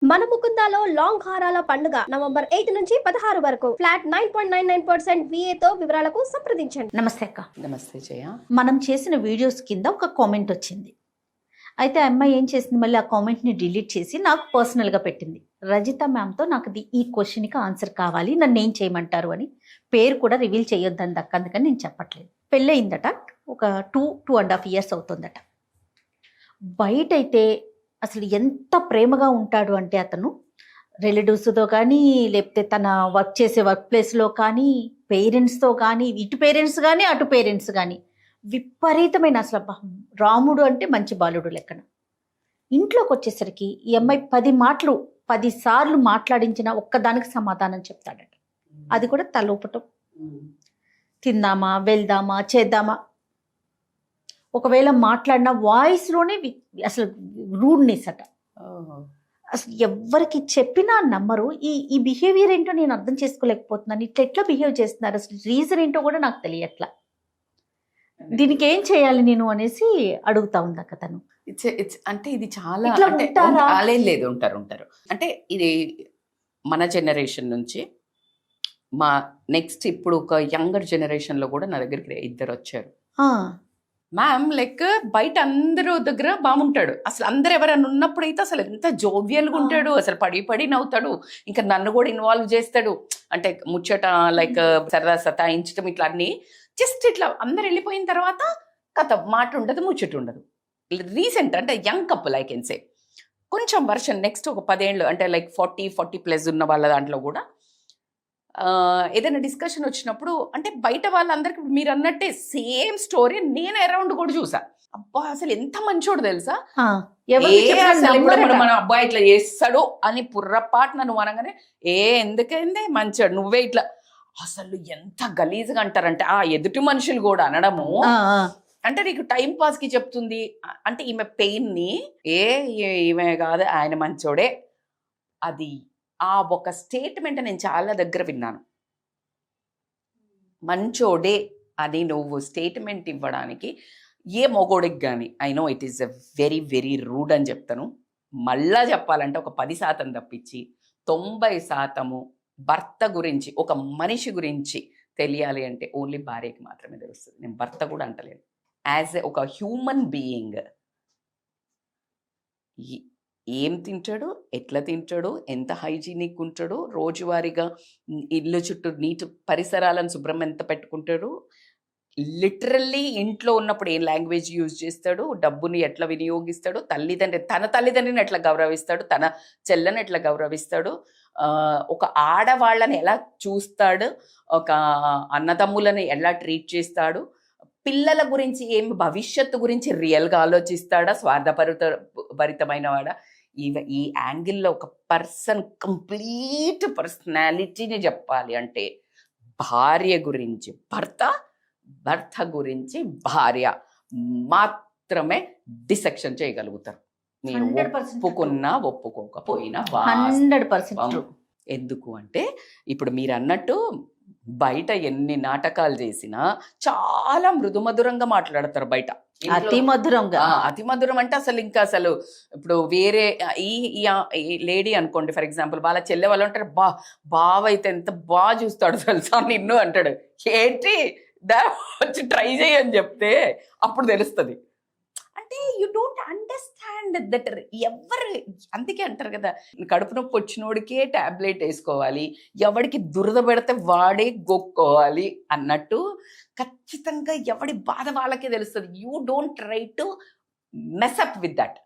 మన ముకుందాలో లాంగ్ హారాల పండుగ నవంబర్ 8 నుంచి 16 వరకు ఫ్లాట్ 9.99% VA తో వివరాలకు సంప్రదించండి. నమస్తే అక్క. నమస్తే జయ. మనం చేసిన వీడియోస్ కింద ఒక కామెంట్ వచ్చింది. అయితే ఆ అమ్మాయి ఏం చేసింది, మళ్ళీ ఆ కామెంట్ని డిలీట్ చేసి నాకు పర్సనల్గా పెట్టింది. రజిత మ్యామ్తో నాకు ఈ క్వశ్చన్కి ఆన్సర్ కావాలి, నన్ను ఏం చేయమంటారు అని. పేరు కూడా రివీల్ చేయొద్దని దక్క, అందుకని నేను చెప్పట్లేదు. పెళ్ళయిందట, ఒక 2.5 years అవుతుందట. బయట అయితే అసలు ఎంత ప్రేమగా ఉంటాడు అంటే అతను రిలేటివ్స్తో కానీ, లేకపోతే తన వర్క్ చేసే వర్క్ ప్లేస్లో కానీ, పేరెంట్స్తో కానీ, ఇటు పేరెంట్స్ కానీ అటు పేరెంట్స్ కానీ విపరీతమైన అసలు రాముడు అంటే మంచి బాలుడు లెక్కన. ఇంట్లోకి వచ్చేసరికి ఈ అమ్మాయి 10 సార్లు మాట్లాడించిన ఒక్కదానికి సమాధానం చెప్తాడట. అది కూడా తలోపటం, తిందామా, వెళ్దామా, చేద్దామా. ఒకవేళ మాట్లాడిన వాయిస్లోనే అసలు రూడ్నెస్ అట. అసలు ఎవరికి చెప్పినా నమ్మరు. ఈ బిహేవియర్ ఏంటో నేను అర్థం చేసుకోలేకపోతున్నాను. ఎట్లా బిహేవ్ చేస్తున్నారు, అసలు రీజన్ ఏంటో కూడా నాకు తెలియట్లా. దీనికి ఏం చేయాలి నేను అనేసి అడుగుతా ఉంది అక్క తను. అంటే ఇది చాలా లేదు, ఉంటారు. అంటే ఇది మన జనరేషన్ నుంచి మా నెక్స్ట్ ఇప్పుడు ఒక యంగర్ జనరేషన్లో కూడా నా దగ్గరికి 2 వచ్చారు. మ్యామ్ లైక్ బయట అందరూ దగ్గర బాగుంటాడు, అసలు అందరు ఎవరైనా ఉన్నప్పుడైతే అసలు ఎంత జోవియల్గా ఉంటాడు, అసలు పడి నవ్వుతాడు. ఇంకా నన్ను కూడా ఇన్వాల్వ్ చేస్తాడు, అంటే ముచ్చట లైక్ సరదా సతాయించడం ఇట్లా అన్నీ. జస్ట్ ఇట్లా అందరు వెళ్ళిపోయిన తర్వాత కథ మాట ఉండదు, ముచ్చట ఉండదు. రీసెంట్ అంటే young couple I can say. కొంచెం వర్షన్ నెక్స్ట్ ఒక 10 ఏళ్ళు అంటే లైక్ 40+ ఉన్న వాళ్ళ దాంట్లో కూడా ఏదైనా డిస్కషన్ వచ్చినప్పుడు అంటే బయట వాళ్ళందరికీ మీరు అన్నట్టే సేమ్ స్టోరీ నేను అరౌండ్ కూడా చూసా. అబ్బా అసలు ఎంత మంచోడు తెలుసా, మన అబ్బాయి ఇట్లా చేస్తాడు అని పుర్రపాటు నన్ను అనగానే ఎందుకైంది మంచోడు నువ్వే ఇట్లా. అసలు ఎంత గలీజ్గా అంటారంటే ఆ ఎదుటి మనుషులు కూడా అనడము. అంటే నీకు టైం పాస్ కి చెప్తుంది అంటే ఈమె పెయిన్ ని ఈమె కాదు ఆయన మంచోడే. అది ఆ ఒక స్టేట్మెంట్ నేను చాలా దగ్గర విన్నాను. మంచోడే అని నువ్వు స్టేట్మెంట్ ఇవ్వడానికి ఏ మొగోడికి కానీ I know it is a very very rude అని చెప్తాను. మళ్ళా చెప్పాలంటే ఒక 10% తప్పించి 90% భర్త గురించి, ఒక మనిషి గురించి తెలియాలి అంటే ఓన్లీ భార్యకి మాత్రమే తెలుస్తుంది. నేను భర్త కూడా అంటలేను. యాజ్ ఒక హ్యూమన్ బీయింగ్ ఏం తింటాడు, ఎట్లా తింటాడు, ఎంత హైజీనిక్ ఉంటాడు, రోజువారీగా ఇల్లు చుట్టూ నీటి పరిసరాలను శుభ్రం ఎంత పెట్టుకుంటాడు, లిటరల్లీ ఇంట్లో ఉన్నప్పుడు ఏం లాంగ్వేజ్ యూజ్ చేస్తాడు, డబ్బుని ఎట్లా వినియోగిస్తాడు, తన తల్లిదండ్రిని ఎట్లా గౌరవిస్తాడు, తన చెల్లని ఎట్లా గౌరవిస్తాడు, ఒక ఆడవాళ్ళని ఎలా చూస్తాడు, ఒక అన్నదమ్ములని ఎలా ట్రీట్ చేస్తాడు, పిల్లల గురించి ఏం భవిష్యత్తు గురించి రియల్గా ఆలోచిస్తాడా, స్వార్థభరితమైన వాడా. ఈ యాంగిల్లో ఒక పర్సన్ కంప్లీట్ పర్సనాలిటీని చెప్పాలి అంటే భార్య గురించి భర్త, భర్త గురించి భార్య మాత్రమే డిసెక్షన్ చేయగలుగుతారు. నేను ఒప్పుకున్నా ఒప్పుకోకపోయినా 100%. ఎందుకు అంటే ఇప్పుడు మీరు అన్నట్టు బయట ఎన్ని నాటకాలు చేసినా చాలా మృదుమధురంగా మాట్లాడతారు బయట. అతి మధురం అంటే అసలు ఇంకా అసలు ఇప్పుడు వేరే ఈ లేడీ అనుకోండి ఫర్ ఎగ్జాంపుల్, వాళ్ళ చెల్లె వాళ్ళు అంటారు బావ అయితే ఎంత బాగా చూస్తాడు తెలుసా నిన్ను అంటాడు. ఏంటి వచ్చి ట్రై చేయని చెప్తే అప్పుడు తెలుస్తుంది. అంటే యూ డోంట్ అండర్స్టాండ్ దట్. ఎవరు అందుకే అంటారు కదా, కడుపు నొప్పి వచ్చినోడికే టాబ్లెట్ వేసుకోవాలి, ఎవడికి దురద పెడితే వాడే గొక్కోవాలి అన్నట్టు ఖచ్చితంగా ఎవడి బాధ వాళ్ళకే తెలుస్తుంది. You don't try to mess up with that.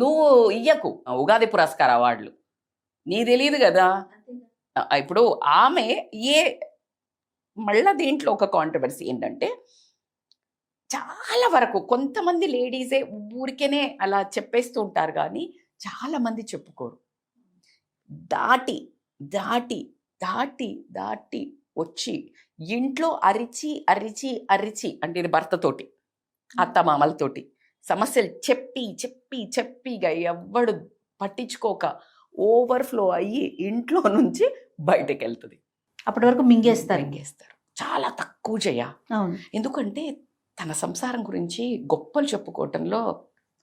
నువ్వు ఇయ్యకు ఉగాది పురస్కార అవార్డులు, నీ తెలియదు కదా. ఇప్పుడు ఆమె మళ్ళా దీంట్లో ఒక కాంట్రవర్సీ ఏంటంటే చాలా వరకు కొంతమంది లేడీసే ఊరికేనే అలా చెప్పేస్తూ ఉంటారు కానీ చాలా మంది చెప్పుకోరు. దాటి దాటి దాటి దాటి వచ్చి ఇంట్లో అరిచి అరిచి అరిచి అంటే ఇది భర్తతోటి అత్తమామలతోటి సమస్యలు చెప్పి చెప్పి చెప్పిగా ఎవ్వడు పట్టించుకోక ఓవర్ఫ్లో అయ్యి ఇంట్లో నుంచి బయటకు వెళ్తుంది. అప్పటి వరకు మింగేస్తారు. చాలా తక్కువ చేయ. ఎందుకంటే తన సంసారం గురించి గొప్పలు చెప్పుకోవటంలో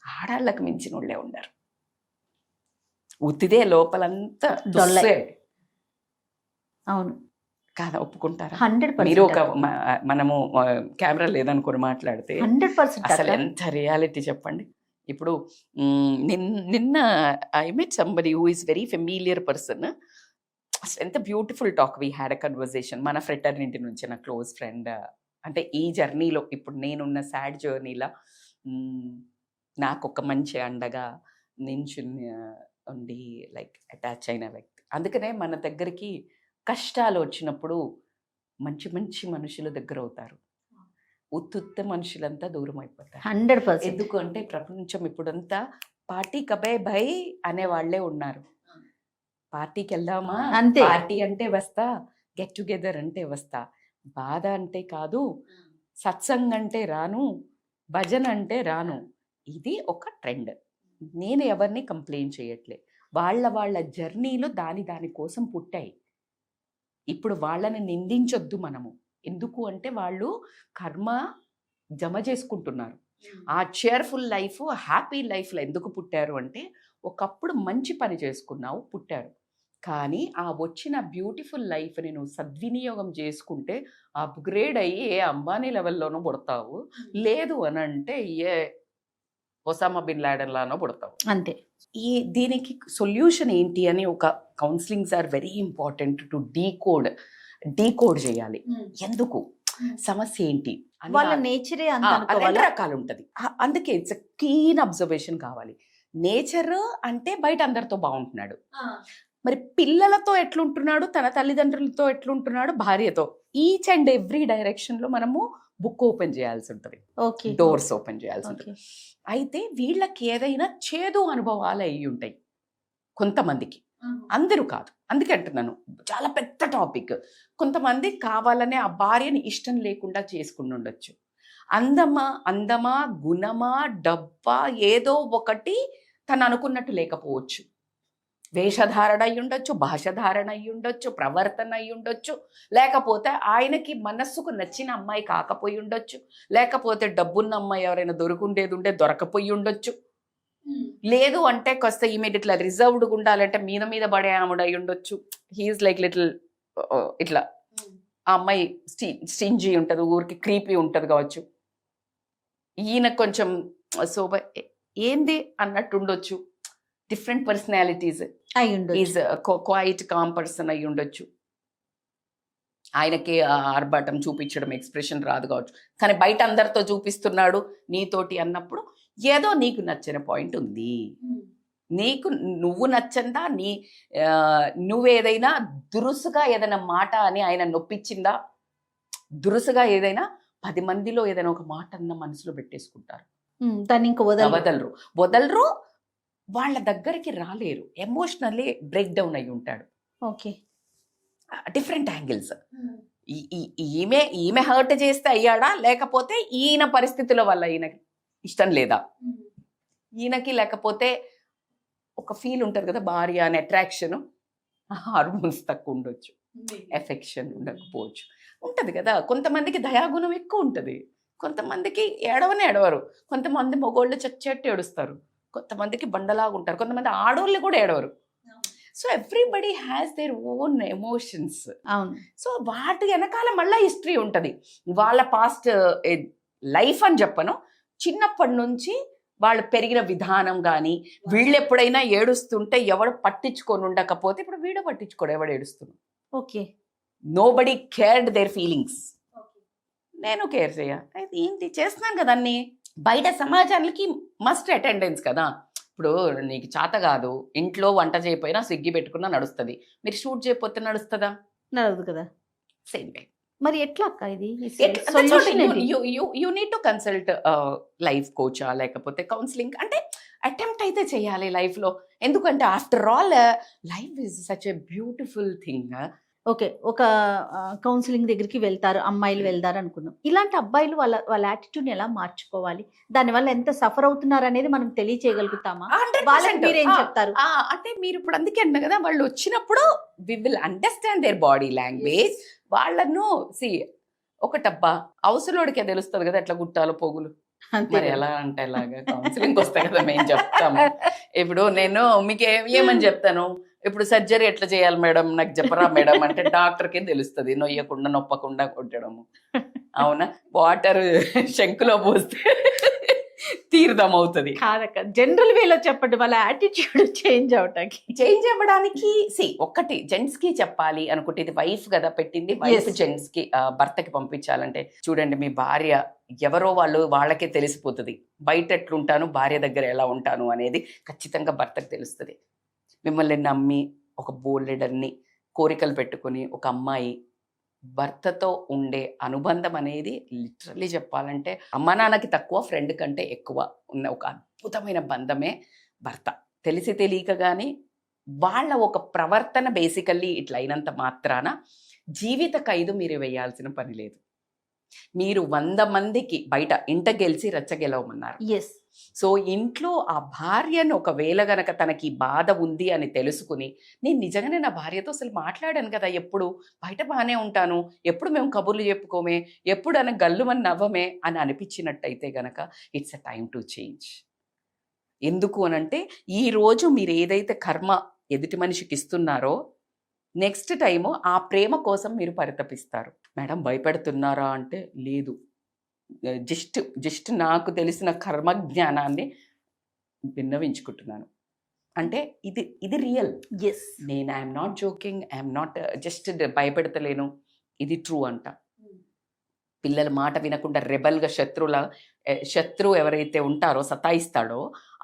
ఆడాళ్ళకు మించిన వాళ్ళే ఉండరు. ఉత్తిదే లోపలంతా డొల్లై. దుస్సే. అవును, కాదా, ఒప్పుకుంటారా? 100%. మీరు ఒక మనము కెమెరా లేదనుకొని మాట్లాడితే 100% అసలు ఎంత రియాలిటీ చెప్పండి. ఇప్పుడు నిన్న I met somebody who is very familiar person. ఎంత beautiful talk we had a conversation. మన ఫ్రెటర్నిటీ నుంచి నా క్లోజ్ ఫ్రెండ్. అంటే ఈ జర్నీలో ఇప్పుడు నేనున్న సాడ్ జర్నీలో నాకు ఒక మంచి అండగా నించుని ఉండి లైక్ అటాచ్ అయిన వ్యక్తి. అందుకనే మన దగ్గరికి కష్టాలు వచ్చినప్పుడు మంచి మంచి మనుషుల దగ్గర అవుతారు, ఉత్తుత్త మనుషులంతా దూరం అయిపోతారు. 100%. ఎందుకు అంటే ప్రపంచం ఇప్పుడంతా పార్టీ కబే భయ్ అనే వాళ్ళే ఉన్నారు. పార్టీకి వెళ్దామా, అంతే. పార్టీ అంటే వస్తా, గెట్ టుగెదర్ అంటే వస్తా, బాధ అంటే కాదు, సత్సంగ్ అంటే రాను, భజన అంటే రాను. ఇది ఒక ట్రెండ్. నేను ఎవరిని కంప్లైంట్ చేయట్లే. వాళ్ళ జర్నీలు దాని కోసం పుట్టాయి. ఇప్పుడు వాళ్ళని నిందించొద్దు మనము. ఎందుకు అంటే వాళ్ళు కర్మ జమ చేసుకుంటున్నారు. ఆ చేర్ఫుల్ లైఫ్, హ్యాపీ లైఫ్లో ఎందుకు పుట్టారు అంటే ఒకప్పుడు మంచి పని చేసుకున్నావు, పుట్టారు. కానీ ఆ వచ్చిన బ్యూటిఫుల్ లైఫ్ని నువ్వు సద్వినియోగం చేసుకుంటే అప్గ్రేడ్ అయ్యి ఏ అంబానీ లెవెల్లోనూ పుడతావు, లేదు అని అంటే ఏ ఒసామా బిన్ లాడెన్ లానో పుడతావు. అంతే. దీనికి సొల్యూషన్ ఏంటి అని ఒక counsellings are very important to decode చేయాలి. ఎందుకు, సమస్య ఏంటి, వాళ్ళ నేచరే అంత రెండు అనుకోవాలా? రకాలు ఉంటుంది. అందుకే ఇట్స్ కీన్ అబ్జర్వేషన్ కావాలి. నేచర్ అంటే బయట అందరితో బాగుంటున్నాడు, మరి పిల్లలతో ఎట్లుంటున్నాడు, తన తల్లిదండ్రులతో ఎట్లుంటున్నాడు, భార్యతో, ఈచ్ అండ్ ఎవ్రీ డైరెక్షన్ లో మనము బుక్ ఓపెన్ చేయాల్సి ఉంటుంది, డోర్స్ ఓపెన్ చేయాల్సి ఉంటుంది. అయితే వీళ్ళకి ఏదైనా చేదు అనుభవాలు అయ్యి ఉంటాయి కొంతమందికి, అందరూ కాదు. అందుకే అంటున్నాను, చాలా పెద్ద టాపిక్. కొంతమంది కావాలనే ఆ భార్యని ఇష్టం లేకుండా చేసుకుని ఉండొచ్చు. అందమా గుణమా డబ్బా ఏదో ఒకటి తను అనుకున్నట్టు లేకపోవచ్చు. వేషధారణ అయి ఉండొచ్చు, భాషధారణ అయి ఉండొచ్చు, ప్రవర్తన అయి ఉండొచ్చు, లేకపోతే ఆయనకి మనస్సుకు నచ్చిన అమ్మాయి కాకపోయి ఉండొచ్చు, లేకపోతే డబ్బున్న అమ్మాయి ఎవరైనా దొరకుండేది దొరకపోయి ఉండొచ్చు, లేదు అంటే కాస్త ఈమె ఇట్లా రిజర్వ్డ్గా ఉండాలంటే మీద పడే ఆవిడ అయి ఉండొచ్చు. హీఈస్ లైక్ లిటిల్ ఇట్లా, ఆ అమ్మాయి స్టింజీ ఉంటుంది, ఊరికి క్రీపీ ఉంటుంది కావచ్చు, ఈయన కొంచెం సోబర్ ఏంది అన్నట్టు ఉండొచ్చు. Different personalities. Is quiet com person అయి ఉండొచ్చు. ఆయనకి ఆర్భాటం చూపించడం, ఎక్స్ప్రెషన్ రాదు కావచ్చు, కానీ బయట అందరితో చూపిస్తున్నాడు నీతోటి అన్నప్పుడు ఏదో నీకు నచ్చిన పాయింట్ ఉంది. నువ్వు నచ్చందా, నువ్వేదైనా దురుసుగా ఏదైనా మాట అని ఆయన నొప్పించిందా, దురుసుగా ఏదైనా 10 మందిలో ఏదైనా ఒక మాట అన్న మనసులో పెట్టేసుకుంటారు, దాన్ని ఇంకా వదలరు, వాళ్ళ దగ్గరికి రాలేరు, ఎమోషనల్లీ బ్రేక్ డౌన్ అయి ఉంటాడు. Okay, different angles. ఈమె హర్ట్ చేస్తే అయ్యాడా, లేకపోతే ఈయన పరిస్థితుల వల్ల ఈయనకి ఇష్టం లేదా, ఈయనకి లేకపోతే ఒక ఫీల్ ఉంటుంది కదా, భార్య అనే అట్రాక్షన్, హార్మోన్స్ తక్కువ ఉండొచ్చు, ఎఫెక్షన్ ఉండకపోవచ్చు, ఉంటుంది కదా. కొంతమందికి దయాగుణం ఎక్కువ ఉంటుంది, కొంతమందికి ఏడవరు, కొంతమంది మగోళ్ళు చచ్చేట్టు ఏడుస్తారు, కొంతమందికి బండలాగా ఉంటారు, కొంతమంది ఆడోళ్ళు కూడా ఏడవరు. So everybody has their own emotions. అవును. సో వాటి వెనకాల మళ్ళీ హిస్టరీ ఉంటుంది. వాళ్ళ పాస్ట్ లైఫ్ అని చెప్పను, చిన్నప్పటి నుంచి వాళ్ళు పెరిగిన విధానం కానీ, వీళ్ళు ఎప్పుడైనా ఏడుస్తుంటే ఎవడు పట్టించుకొని ఉండకపోతే, ఇప్పుడు వీడు పట్టించుకోడు ఎవడు ఏడుస్తున్నాడు. Okay, nobody cared their feelings. నేను కేర్ ఏంటి చేస్తున్నాను కదా అన్ని. బయట సమాజానికి మస్ట్ అటెండెన్స్ కదా. ఇప్పుడు నీకు చేత కాదు, ఇంట్లో వంట చేయకపోయినా స్విగ్గీ పెట్టుకున్నా నడుస్తుంది, మీరు షూట్ చేయకపోతే నడుస్తుందా? నడవదు కదా. Same way. మరి ఎట్లా అక్క ఇది? You need to consult life కోచా, లేకపోతే కౌన్సిలింగ్ అంటే అటెంప్ట్ అయితే చేయాలి లైఫ్లో. ఎందుకంటే after all life is such a beautiful thing. Okay, ఒక కౌన్సిలింగ్ దగ్గరికి వెళ్తారు, అమ్మాయిలు వెళ్తారు అనుకుందాం. ఇలాంటి అబ్బాయిలు వాళ్ళ యాటిట్యూడ్ని ఎలా మార్చుకోవాలి, దానివల్ల ఎంత సఫర్ అవుతున్నారు అనేది మనం తెలియచేయగలుగుతామా? వాళ్ళకి మీరేం చెప్తారు? అంటే మీరు ఇప్పుడు అందుకే అన్నా కదా, వాళ్ళు వచ్చినప్పుడు we will understand their body language. వాళ్ళను ఒకటబ్బా అవసరోడికే తెలుస్తుంది కదా ఎట్లా గుట్టాలో పోగులు. అంతే మరి ఎలా అంటే ఎలాగా కౌన్సిలింగ్ వస్తే కదా మేము చెప్తాము. ఇప్పుడు నేను మీకు ఏమని చెప్తాను, ఇప్పుడు సర్జరీ ఎట్లా చేయాలి మేడం నాకు చెప్పరా మేడం అంటే డాక్టర్కే తెలుస్తుంది, నొయ్యకుండా నొప్పకుండా కొట్టడము. అవునా, వాటర్ శంకులో పోస్తే తీర్థం అవుతుంది. కాదక్క, జనరల్ వేలో చెప్పండి వాళ్ళ యాటిట్యూడ్ చేంజ్ అవటానికి. చేంజ్ అవ్వడానికి ఒక్కటి జెంట్స్ కి చెప్పాలి అనుకుంటే, ఇది వైఫ్ కదా పెట్టింది, వైఫ్ Yes. జెంట్స్ కి భర్తకి పంపించాలంటే, చూడండి మీ భార్య ఎవరో వాళ్ళకే తెలిసిపోతుంది. బయట ఎట్లుంటాను, భార్య దగ్గర ఎలా ఉంటాను అనేది ఖచ్చితంగా భర్తకు తెలుస్తుంది. మిమ్మల్ని నమ్మి ఒక బోల్డెడన్ని కోరికలు పెట్టుకుని ఒక అమ్మాయి భర్తతో ఉండే అనుబంధం అనేది లిటరల్లీ చెప్పాలంటే అమ్మ నాన్నకి తక్కువ, ఫ్రెండ్ కంటే ఎక్కువ ఉన్న ఒక అద్భుతమైన బంధమే భర్త. తెలిసి తెలియక కానీ వాళ్ళ ఒక ప్రవర్తన బేసికల్లీ ఇట్లా అయినంత మాత్రాన జీవిత ఖైదు మీరు వేయాల్సిన పని లేదు. మీరు 100 మందికి బయట ఇంట గెలిచి రచ్చగెలవమన్నారు. ఎస్. సో ఇంట్లో ఆ భార్యను ఒకవేళ గనక తనకి బాధ ఉంది అని తెలుసుకుని, నేను నిజంగానే నా భార్యతో అసలు మాట్లాడాను కదా, ఎప్పుడు బయట బాగానే ఉంటాను, ఎప్పుడు మేము కబుర్లు చెప్పుకోమే, ఎప్పుడు అని గల్లుమని నవ్వమే అని అనిపించినట్టయితే గనక it's a time to change. ఎందుకు అనంటే ఈరోజు మీరు ఏదైతే కర్మ ఎదుటి మనిషికి ఇస్తున్నారో నెక్స్ట్ టైము ఆ ప్రేమ కోసం మీరు పరితపిస్తారు. మేడం భయపెడుతున్నారా అంటే లేదు, జస్ట్ నాకు తెలిసిన కర్మ జ్ఞానాన్ని విన్నవించుకుంటున్నాను. అంటే ఇది రియల్. ఎస్. నేను I'm not joking, I'm not just భయపెడతలేను, ఇది ట్రూ అంట. పిల్లల మాట వినకుండా రెబల్గా శత్రువు ఎవరైతే ఉంటారో సతాయిస్తాడో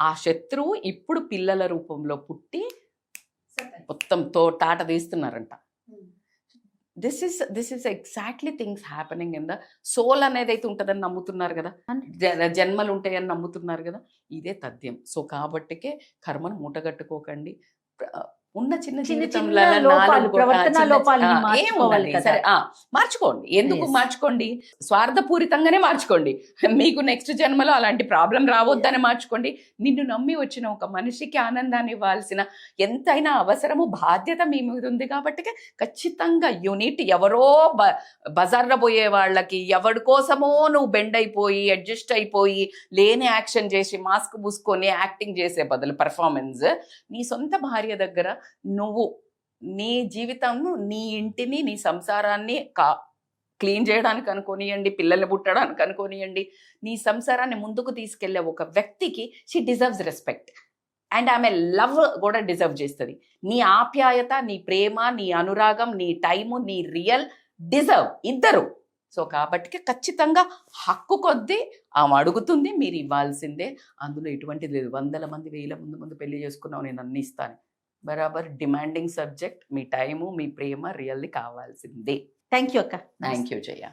ఆ శత్రువు ఇప్పుడు పిల్లల రూపంలో పుట్టి మొత్తం తాట తీస్తున్నారంట. This is exactly things happening in the soul అనేది అయితే ఉంటుందని నమ్ముతున్నారు కదా, జన్మలు ఉంటాయని నమ్ముతున్నారు కదా, ఇదే తథ్యం. సో కాబట్టికే కర్మను మూటగట్టుకోకండి. ఉన్న చిన్న జీవితంలో మార్చుకోండి. ఎందుకు మార్చుకోండి, స్వార్థపూరితంగానే మార్చుకోండి. మీకు నెక్స్ట్ జన్మలో అలాంటి ప్రాబ్లం రావద్దని మార్చుకోండి. నిన్ను నమ్మి వచ్చిన ఒక మనిషికి ఆనందాన్ని ఇవ్వాల్సిన ఎంతైనా అవసరము బాధ్యత మీ మీద ఉంది కాబట్టి ఖచ్చితంగా యూనిట్. ఎవరో బజార్లో పోయే వాళ్ళకి ఎవరి కోసమో నువ్వు బెండ్ అయిపోయి అడ్జస్ట్ అయిపోయి లేని యాక్షన్ చేసి మాస్క్ పూసుకొని యాక్టింగ్ చేసే బదులు పర్ఫార్మెన్స్ నీ సొంత భార్య దగ్గర నువ్వు నీ జీవితంను, నీ ఇంటిని, నీ సంసారాన్ని క్లీన్ చేయడానికి అనుకోనియండి, పిల్లల్ని పుట్టడానికి అనుకోనియండి, నీ సంసారాన్ని ముందుకు తీసుకెళ్లే ఒక వ్యక్తికి షీ డిజర్వ్స్ రెస్పెక్ట్ అండ్ ఆమె లవ్ కూడా డిజర్వ్ చేస్తుంది. నీ ఆప్యాయత, నీ ప్రేమ, నీ అనురాగం, నీ టైము, నీ రియల్ డిజర్వ్ ఇద్దరు. సో కాబట్టి ఖచ్చితంగా హక్కు కొద్దీ ఆమె అడుగుతుంది, మీరు ఇవ్వాల్సిందే. అందులో ఎటువంటిది లేదు. 100 మంది 1000 మంది పెళ్లి చేసుకున్నావు, నేను అన్ని ఇస్తాను, బరాబర్ డిమాండింగ్ సబ్జెక్ట్. మీ టైము, మీ ప్రేమ రియల్లీ కావాల్సిందే. థ్యాంక్ యూ అక్క. Thank you Jaya.